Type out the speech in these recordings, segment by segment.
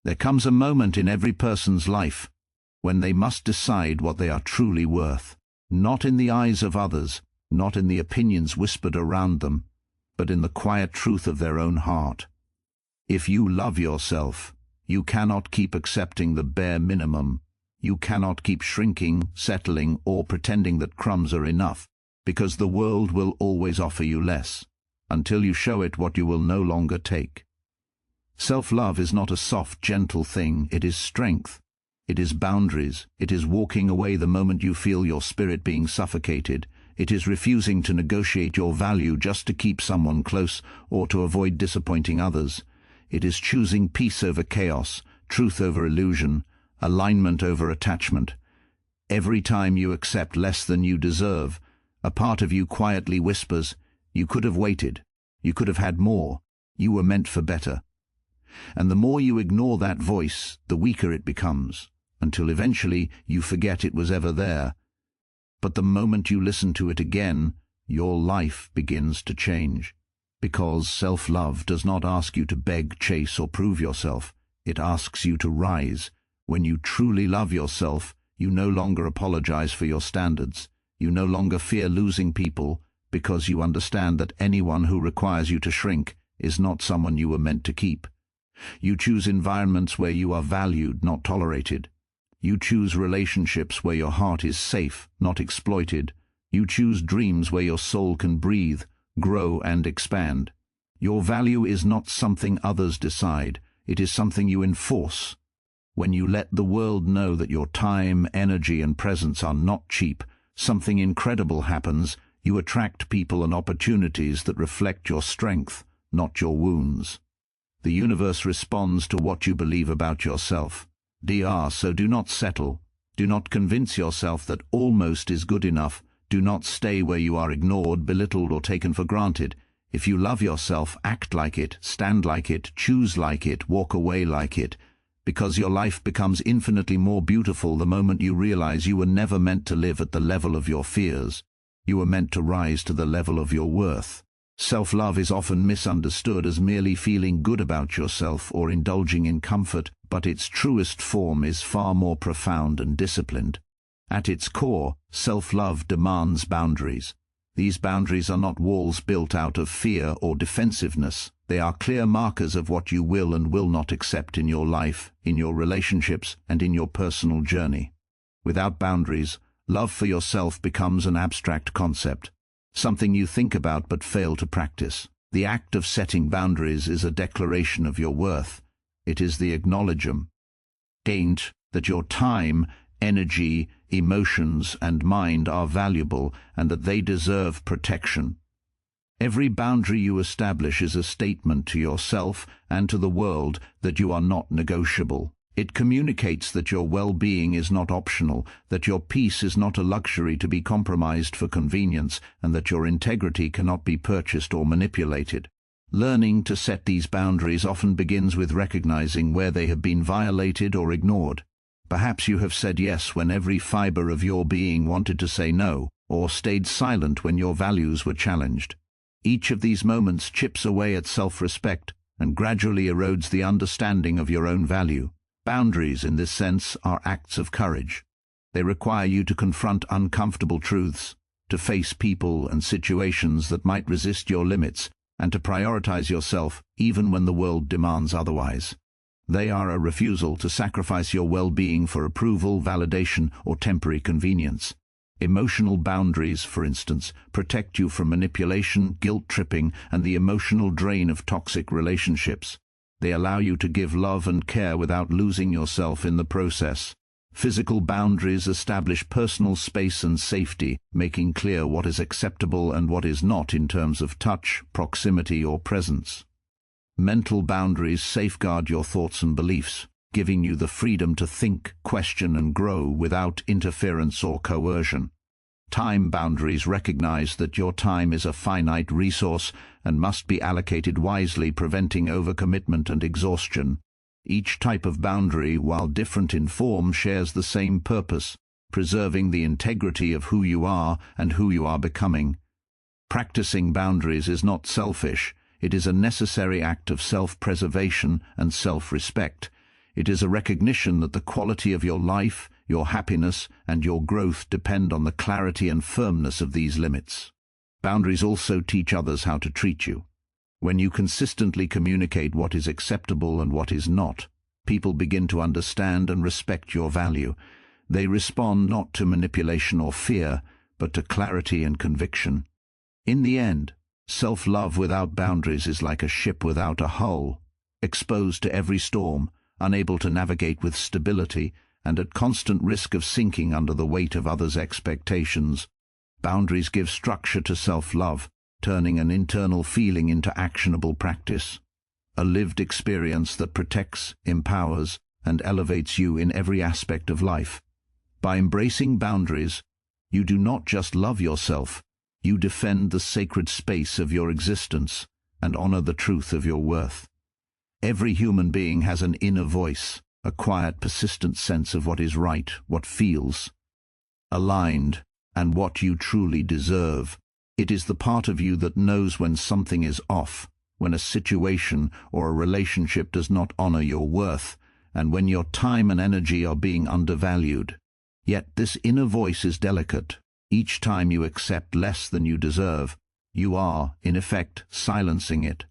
There comes a moment in every person's life when they must decide what they are truly worth, not in the eyes of others, not in the opinions whispered around them, but in the quiet truth of their own heart. If you love yourself, you cannot keep accepting the bare minimum. You cannot keep shrinking, settling, or pretending that crumbs are enough, because the world will always offer you less, until you show it what you will no longer take. Self-love is not a soft, gentle thing. It is strength. It is boundaries. It is walking away the moment you feel your spirit being suffocated. It is refusing to negotiate your value just to keep someone close or to avoid disappointing others. It is choosing peace over chaos, truth over illusion, alignment over attachment. Every time you accept less than you deserve, a part of you quietly whispers, "You could have waited. You could have had more. You were meant for better." And the more you ignore that voice, the weaker it becomes, until eventually you forget it was ever there. But the moment you listen to it again, your life begins to change. Because self-love does not ask you to beg, chase, or prove yourself. It asks you to rise. When you truly love yourself, you no longer apologize for your standards. You no longer fear losing people, because you understand that anyone who requires you to shrink is not someone you were meant to keep. You choose environments where you are valued, not tolerated. You choose relationships where your heart is safe, not exploited. You choose dreams where your soul can breathe, grow, and expand. Your value is not something others decide. It is something you enforce. When you let the world know that your time, energy, and presence are not cheap, something incredible happens. You attract people and opportunities that reflect your strength, not your wounds. The universe responds to what you believe about yourself. So do not settle. Do not convince yourself that almost is good enough. Do not stay where you are ignored, belittled, or taken for granted. If you love yourself, act like it, stand like it, choose like it, walk away like it, because your life becomes infinitely more beautiful the moment you realize you were never meant to live at the level of your fears. You were meant to rise to the level of your worth. Self-love is often misunderstood as merely feeling good about yourself or indulging in comfort, but its truest form is far more profound and disciplined. At its core, self-love demands boundaries. These boundaries are not walls built out of fear or defensiveness. They are clear markers of what you will and will not accept in your life, in your relationships, and in your personal journey. Without boundaries, love for yourself becomes an abstract concept, something you think about but fail to practice. The act of setting boundaries is a declaration of your worth. It is the acknowledgement that your time, energy, emotions, and mind are valuable and that they deserve protection. Every boundary you establish is a statement to yourself and to the world that you are not negotiable. It communicates that your well-being is not optional, that your peace is not a luxury to be compromised for convenience, and that your integrity cannot be purchased or manipulated. Learning to set these boundaries often begins with recognizing where they have been violated or ignored. Perhaps you have said yes when every fiber of your being wanted to say no, or stayed silent when your values were challenged. Each of these moments chips away at self-respect and gradually erodes the understanding of your own value. Boundaries, in this sense, are acts of courage. They require you to confront uncomfortable truths, to face people and situations that might resist your limits, and to prioritize yourself even when the world demands otherwise. They are a refusal to sacrifice your well-being for approval, validation, or temporary convenience. Emotional boundaries, for instance, protect you from manipulation, guilt-tripping, and the emotional drain of toxic relationships. They allow you to give love and care without losing yourself in the process. Physical boundaries establish personal space and safety, making clear what is acceptable and what is not in terms of touch, proximity, or presence. Mental boundaries safeguard your thoughts and beliefs, giving you the freedom to think, question, and grow without interference or coercion. Time boundaries recognize that your time is a finite resource and must be allocated wisely, preventing overcommitment and exhaustion. Each type of boundary, while different in form, shares the same purpose, preserving the integrity of who you are and who you are becoming. Practicing boundaries is not selfish. It is a necessary act of self-preservation and self-respect. It is a recognition that the quality of your life, your happiness, and your growth depend on the clarity and firmness of these limits. Boundaries also teach others how to treat you. When you consistently communicate what is acceptable and what is not, people begin to understand and respect your value. They respond not to manipulation or fear, but to clarity and conviction. In the end, self-love without boundaries is like a ship without a hull, exposed to every storm, unable to navigate with stability, and at constant risk of sinking under the weight of others' expectations. Boundaries give structure to self-love, turning an internal feeling into actionable practice. A lived experience that protects, empowers, and elevates you in every aspect of life. By embracing boundaries, you do not just love yourself, you defend the sacred space of your existence and honor the truth of your worth. Every human being has an inner voice, a quiet, persistent sense of what is right, what feels aligned, and what you truly deserve. It is the part of you that knows when something is off, when a situation or a relationship does not honor your worth, and when your time and energy are being undervalued. Yet this inner voice is delicate. Each time you accept less than you deserve, you are, in effect, silencing it.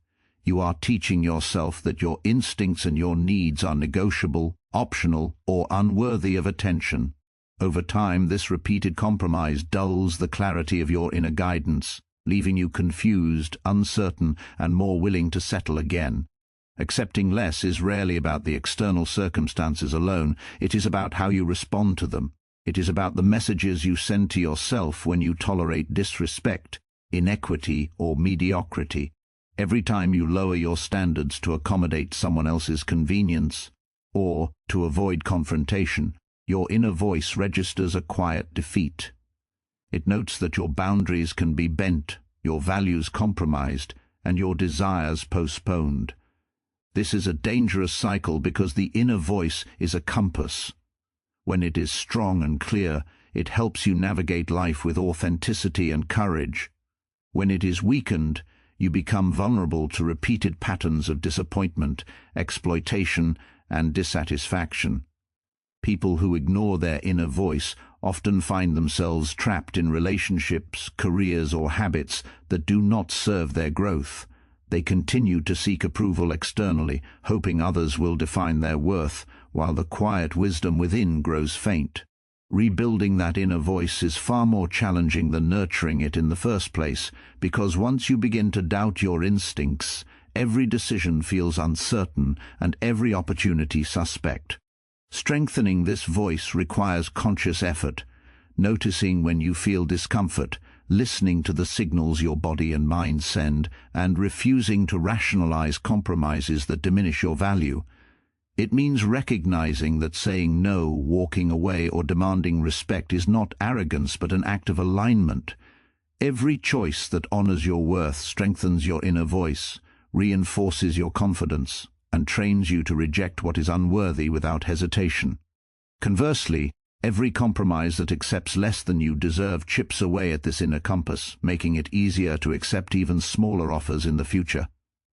You are teaching yourself that your instincts and your needs are negotiable, optional, or unworthy of attention. Over time, this repeated compromise dulls the clarity of your inner guidance, leaving you confused, uncertain, and more willing to settle again. Accepting less is rarely about the external circumstances alone. It is about how you respond to them. It is about the messages you send to yourself when you tolerate disrespect, inequity, or mediocrity. Every time you lower your standards to accommodate someone else's convenience, or to avoid confrontation, your inner voice registers a quiet defeat. It notes that your boundaries can be bent, your values compromised, and your desires postponed. This is a dangerous cycle because the inner voice is a compass. When it is strong and clear, it helps you navigate life with authenticity and courage. When it is weakened, you become vulnerable to repeated patterns of disappointment, exploitation, and dissatisfaction. People who ignore their inner voice often find themselves trapped in relationships, careers, or habits that do not serve their growth. They continue to seek approval externally, hoping others will define their worth, while the quiet wisdom within grows faint. Rebuilding that inner voice is far more challenging than nurturing it in the first place, because once you begin to doubt your instincts, every decision feels uncertain and every opportunity suspect. Strengthening this voice requires conscious effort, noticing when you feel discomfort, listening to the signals your body and mind send, and refusing to rationalize compromises that diminish your value. It means recognizing that saying no, walking away, or demanding respect is not arrogance but an act of alignment. Every choice that honors your worth strengthens your inner voice, reinforces your confidence, and trains you to reject what is unworthy without hesitation. Conversely, every compromise that accepts less than you deserve chips away at this inner compass, making it easier to accept even smaller offers in the future.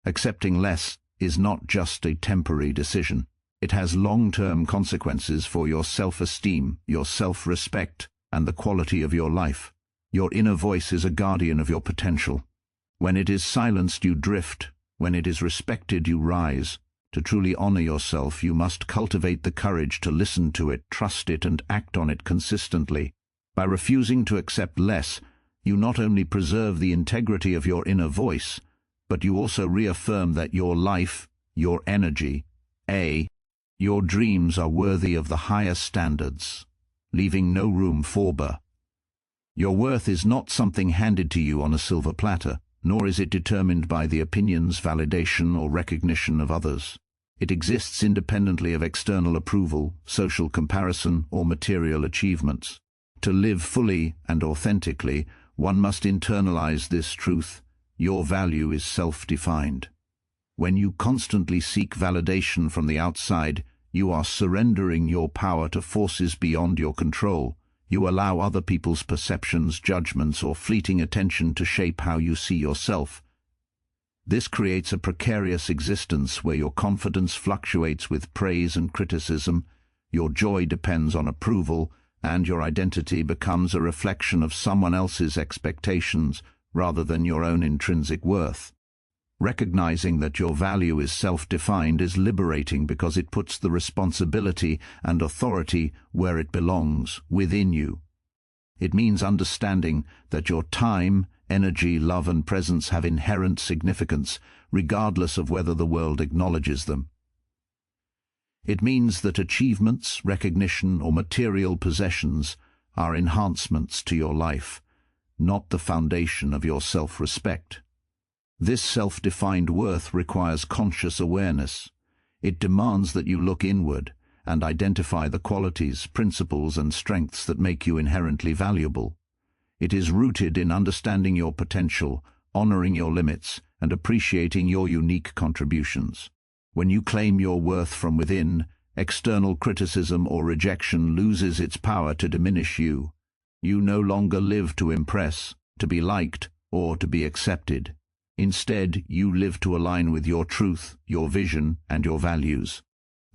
Accepting less is not just a temporary decision. It has long-term consequences for your self-esteem, your self-respect, and the quality of your life. Your inner voice is a guardian of your potential. When it is silenced, you drift. When it is respected, you rise. To truly honor yourself, you must cultivate the courage to listen to it, trust it, and act on it consistently. By refusing to accept less, you not only preserve the integrity of your inner voice, but you also reaffirm that your life, your energy, your dreams are worthy of the highest standards, leaving no room for error. Your worth is not something handed to you on a silver platter, nor is it determined by the opinions, validation, or recognition of others. It exists independently of external approval, social comparison, or material achievements. To live fully and authentically, one must internalize this truth: your value is self-defined. When you constantly seek validation from the outside, you are surrendering your power to forces beyond your control. You allow other people's perceptions, judgments, or fleeting attention to shape how you see yourself. This creates a precarious existence where your confidence fluctuates with praise and criticism, your joy depends on approval, and your identity becomes a reflection of someone else's expectations rather than your own intrinsic worth. Recognizing that your value is self-defined is liberating because it puts the responsibility and authority where it belongs, within you. It means understanding that your time, energy, love, and presence have inherent significance, regardless of whether the world acknowledges them. It means that achievements, recognition, or material possessions are enhancements to your life, not the foundation of your self-respect. This self-defined worth requires conscious awareness. It demands that you look inward and identify the qualities, principles, and strengths that make you inherently valuable. It is rooted in understanding your potential, honoring your limits, and appreciating your unique contributions. When you claim your worth from within, external criticism or rejection loses its power to diminish you. You no longer live to impress, to be liked, or to be accepted. Instead, you live to align with your truth, your vision, and your values.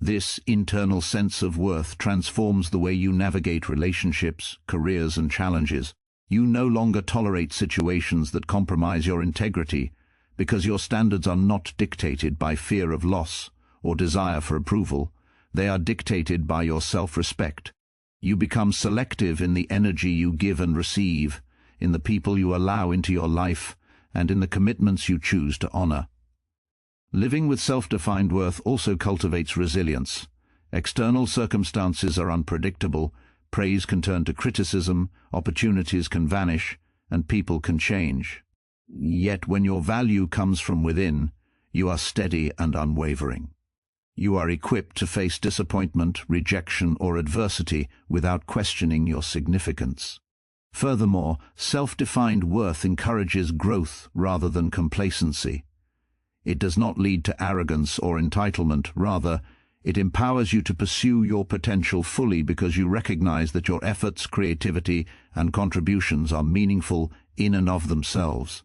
This internal sense of worth transforms the way you navigate relationships, careers, and challenges. You no longer tolerate situations that compromise your integrity, because your standards are not dictated by fear of loss or desire for approval. They are dictated by your self-respect. You become selective in the energy you give and receive, in the people you allow into your life, and in the commitments you choose to honor. Living with self-defined worth also cultivates resilience. External circumstances are unpredictable, praise can turn to criticism, opportunities can vanish, and people can change. Yet when your value comes from within, you are steady and unwavering. You are equipped to face disappointment, rejection, or adversity without questioning your significance. Furthermore, self-defined worth encourages growth rather than complacency. It does not lead to arrogance or entitlement. Rather, it empowers you to pursue your potential fully because you recognize that your efforts, creativity, and contributions are meaningful in and of themselves.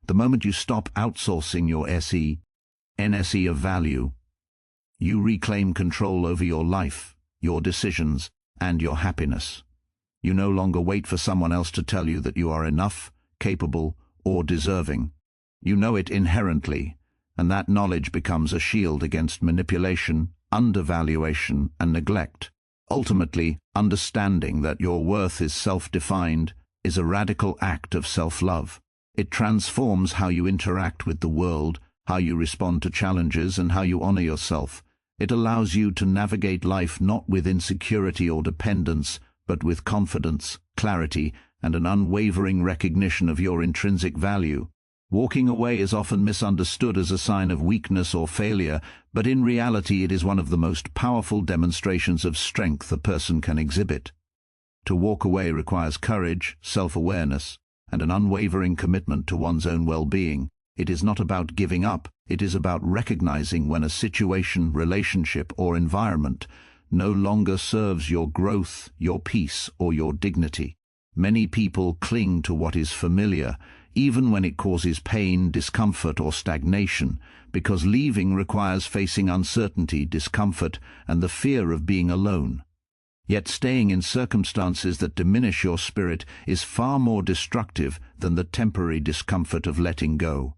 The moment you stop outsourcing your NSE of value, you reclaim control over your life, your decisions, and your happiness. You no longer wait for someone else to tell you that you are enough, capable, or deserving. You know it inherently, and that knowledge becomes a shield against manipulation, undervaluation, and neglect. Ultimately, understanding that your worth is self-defined is a radical act of self-love. It transforms how you interact with the world, how you respond to challenges, and how you honor yourself. It allows you to navigate life not with insecurity or dependence, but with confidence, clarity, and an unwavering recognition of your intrinsic value. Walking away is often misunderstood as a sign of weakness or failure, but in reality it is one of the most powerful demonstrations of strength a person can exhibit. To walk away requires courage, self-awareness, and an unwavering commitment to one's own well-being. It is not about giving up, it is about recognizing when a situation, relationship, or environment no longer serves your growth, your peace, or your dignity. Many people cling to what is familiar, even when it causes pain, discomfort, or stagnation, because leaving requires facing uncertainty, discomfort, and the fear of being alone. Yet staying in circumstances that diminish your spirit is far more destructive than the temporary discomfort of letting go.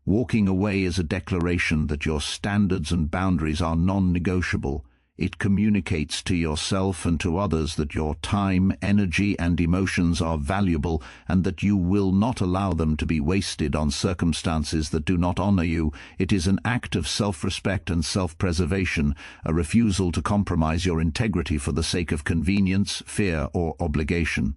Walking away is a declaration that your standards and boundaries are non-negotiable. It communicates to yourself and to others that your time, energy, and emotions are valuable and that you will not allow them to be wasted on circumstances that do not honor you. It is an act of self-respect and self-preservation, a refusal to compromise your integrity for the sake of convenience, fear, or obligation.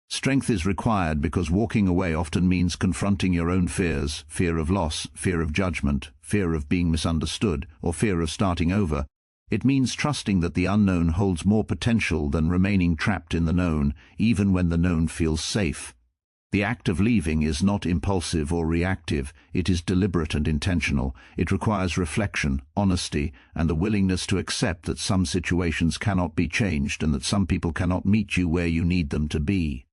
Strength is required because walking away often means confronting your own fears, fear of loss, fear of judgment, fear of being misunderstood, or fear of starting over. It means trusting that the unknown holds more potential than remaining trapped in the known, even when the known feels safe. The act of leaving is not impulsive or reactive, it is deliberate and intentional. It requires reflection, honesty, and the willingness to accept that some situations cannot be changed and that some people cannot meet you where you need them to be.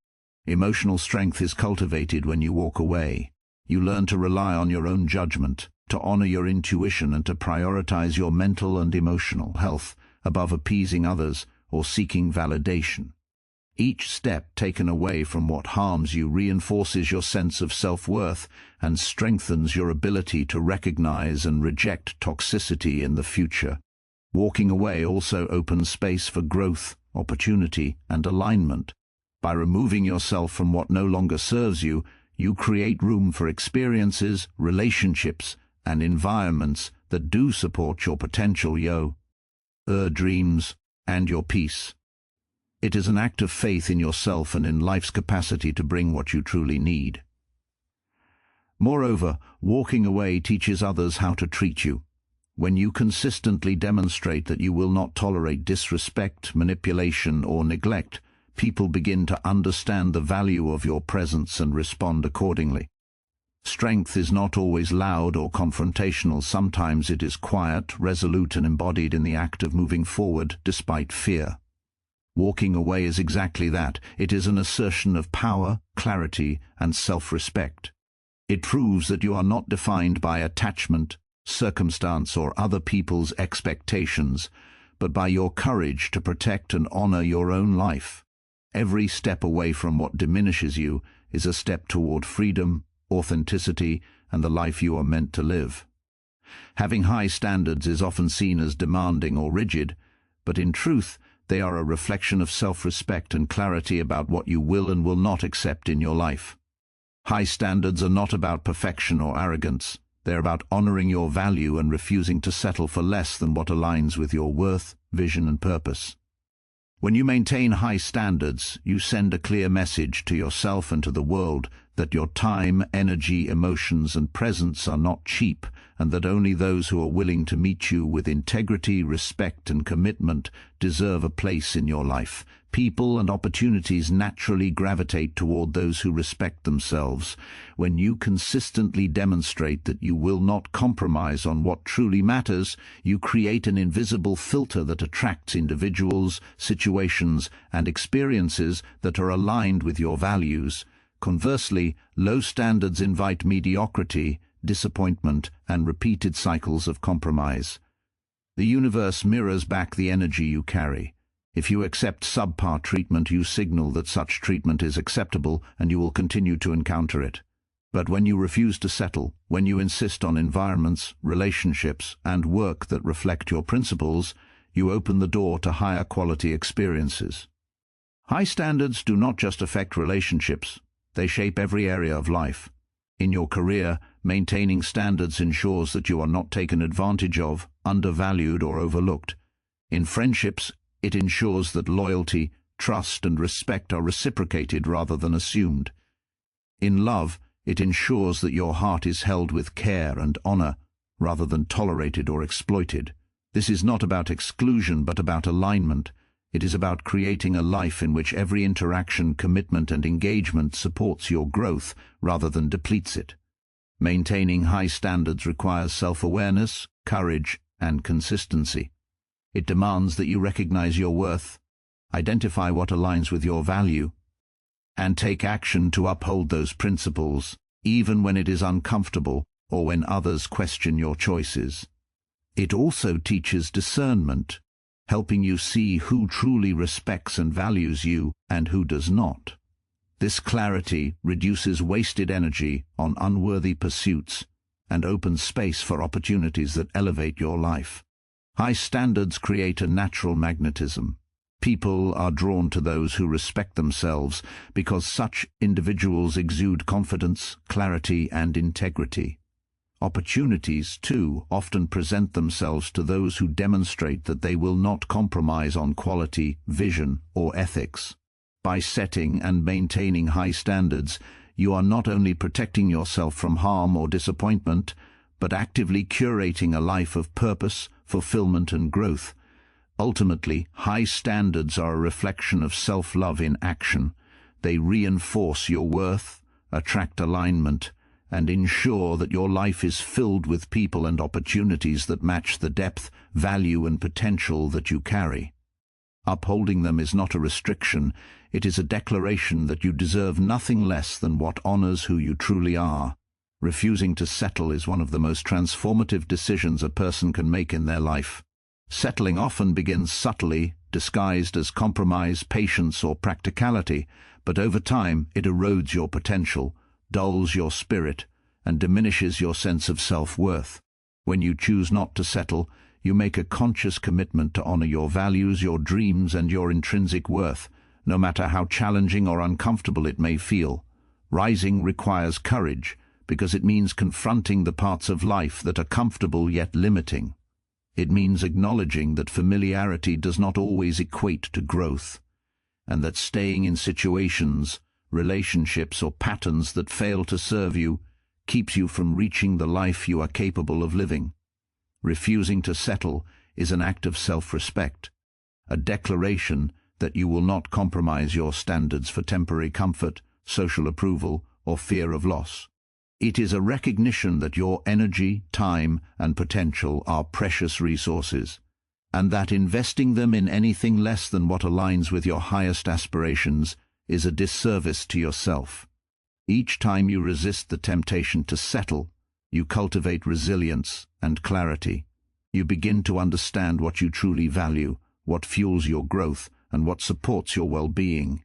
Emotional strength is cultivated when you walk away. You learn to rely on your own judgment, to honor your intuition, and to prioritize your mental and emotional health above appeasing others or seeking validation. Each step taken away from what harms you reinforces your sense of self-worth and strengthens your ability to recognize and reject toxicity in the future. Walking away also opens space for growth, opportunity, and alignment. By removing yourself from what no longer serves you, you create room for experiences, relationships, and environments that do support your potential, your dreams, and your peace. It is an act of faith in yourself and in life's capacity to bring what you truly need. Moreover, walking away teaches others how to treat you. When you consistently demonstrate that you will not tolerate disrespect, manipulation, or neglect, people begin to understand the value of your presence and respond accordingly. Strength is not always loud or confrontational. Sometimes it is quiet, resolute, and embodied in the act of moving forward despite fear. Walking away is exactly that. It is an assertion of power, clarity, and self-respect. It proves that you are not defined by attachment, circumstance, or other people's expectations, but by your courage to protect and honor your own life. Every step away from what diminishes you is a step toward freedom, authenticity, and the life you are meant to live. Having high standards is often seen as demanding or rigid, but in truth, they are a reflection of self-respect and clarity about what you will and will not accept in your life. High standards are not about perfection or arrogance. They're about honoring your value and refusing to settle for less than what aligns with your worth, vision, and purpose. When you maintain high standards, you send a clear message to yourself and to the world that your time, energy, emotions, and presence are not cheap, and that only those who are willing to meet you with integrity, respect, and commitment deserve a place in your life. People and opportunities naturally gravitate toward those who respect themselves. When you consistently demonstrate that you will not compromise on what truly matters, you create an invisible filter that attracts individuals, situations, and experiences that are aligned with your values. Conversely, low standards invite mediocrity, disappointment, and repeated cycles of compromise. The universe mirrors back the energy you carry. If you accept subpar treatment, you signal that such treatment is acceptable and you will continue to encounter it. But when you refuse to settle, when you insist on environments, relationships, and work that reflect your principles, you open the door to higher quality experiences. High standards do not just affect relationships, they shape every area of life. In your career, maintaining standards ensures that you are not taken advantage of, undervalued, or overlooked. In friendships, it ensures that loyalty, trust, and respect are reciprocated rather than assumed. In love, it ensures that your heart is held with care and honor rather than tolerated or exploited. This is not about exclusion but about alignment. It is about creating a life in which every interaction, commitment, and engagement supports your growth rather than depletes it. Maintaining high standards requires self-awareness, courage, and consistency. It demands that you recognize your worth, identify what aligns with your value, and take action to uphold those principles, even when it is uncomfortable or when others question your choices. It also teaches discernment, helping you see who truly respects and values you and who does not. This clarity reduces wasted energy on unworthy pursuits and opens space for opportunities that elevate your life. High standards create a natural magnetism. People are drawn to those who respect themselves because such individuals exude confidence, clarity, and integrity. Opportunities, too, often present themselves to those who demonstrate that they will not compromise on quality, vision, or ethics. By setting and maintaining high standards, you are not only protecting yourself from harm or disappointment, but actively curating a life of purpose, fulfillment, and growth. Ultimately, high standards are a reflection of self-love in action. They reinforce your worth, attract alignment, and ensure that your life is filled with people and opportunities that match the depth, value, and potential that you carry. Upholding them is not a restriction, it is a declaration that you deserve nothing less than what honors who you truly are. Refusing to settle is one of the most transformative decisions a person can make in their life. Settling often begins subtly, disguised as compromise, patience, or practicality, but over time it erodes your potential, dulls your spirit, and diminishes your sense of self-worth. When you choose not to settle, you make a conscious commitment to honor your values, your dreams, and your intrinsic worth, no matter how challenging or uncomfortable it may feel. Rising requires courage, because it means confronting the parts of life that are comfortable yet limiting. It means acknowledging that familiarity does not always equate to growth, and that staying in situations, relationships, or patterns that fail to serve you keeps you from reaching the life you are capable of living. Refusing to settle is an act of self-respect, a declaration that you will not compromise your standards for temporary comfort, social approval, or fear of loss. It is a recognition that your energy, time, and potential are precious resources, and that investing them in anything less than what aligns with your highest aspirations is a disservice to yourself. Each time you resist the temptation to settle, you cultivate resilience and clarity. You begin to understand what you truly value, what fuels your growth, and what supports your well-being.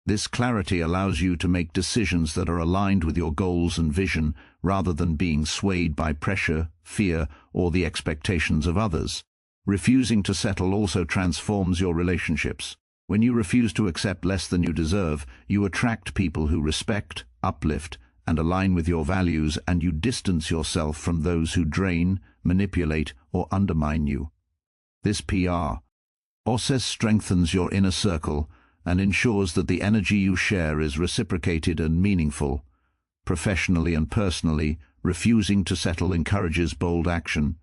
This clarity allows you to make decisions that are aligned with your goals and vision, rather than being swayed by pressure, fear, or the expectations of others. Refusing to settle also transforms your relationships. When you refuse to accept less than you deserve, you attract people who respect, uplift, and align with your values, and you distance yourself from those who drain, manipulate, or undermine you. This process strengthens your inner circle and ensures that the energy you share is reciprocated and meaningful. Professionally and personally, refusing to settle encourages bold action.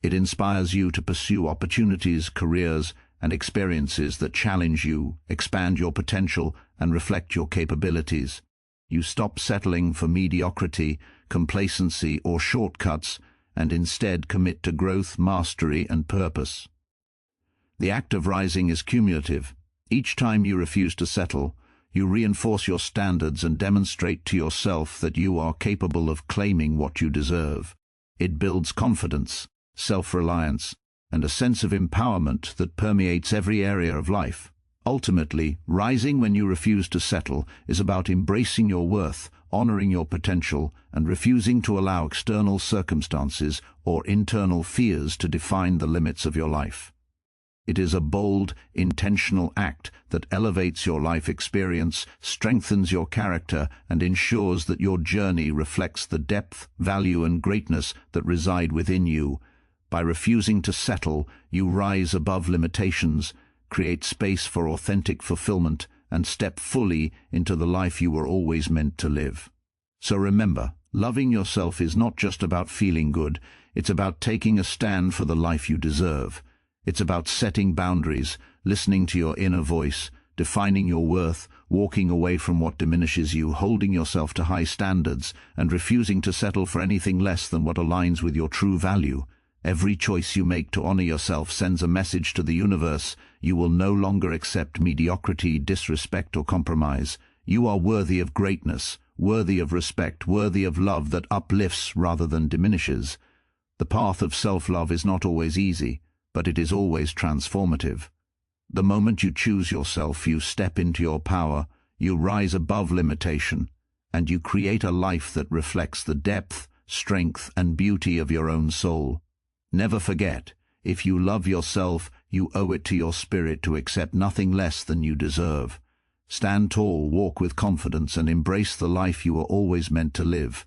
It inspires you to pursue opportunities, careers, and experiences that challenge you, expand your potential, and reflect your capabilities. You stop settling for mediocrity, complacency, or shortcuts, and instead commit to growth, mastery, and purpose. The act of rising is cumulative. Each time you refuse to settle, you reinforce your standards and demonstrate to yourself that you are capable of claiming what you deserve. It builds confidence, self-reliance, and a sense of empowerment that permeates every area of life. Ultimately, rising when you refuse to settle is about embracing your worth, honoring your potential, and refusing to allow external circumstances or internal fears to define the limits of your life. It is a bold, intentional act that elevates your life experience, strengthens your character, and ensures that your journey reflects the depth, value, and greatness that reside within you. By refusing to settle, you rise above limitations, create space for authentic fulfillment, and step fully into the life you were always meant to live. So remember, loving yourself is not just about feeling good, it's about taking a stand for the life you deserve. It's about setting boundaries, listening to your inner voice, defining your worth, walking away from what diminishes you, holding yourself to high standards, and refusing to settle for anything less than what aligns with your true value. Every choice you make to honor yourself sends a message to the universe. You will no longer accept mediocrity, disrespect, or compromise. You are worthy of greatness, worthy of respect, worthy of love that uplifts rather than diminishes. The path of self-love is not always easy, but it is always transformative. The moment you choose yourself, you step into your power, you rise above limitation, and you create a life that reflects the depth, strength, and beauty of your own soul. Never forget, if you love yourself, you owe it to your spirit to accept nothing less than you deserve. Stand tall, walk with confidence, and embrace the life you were always meant to live.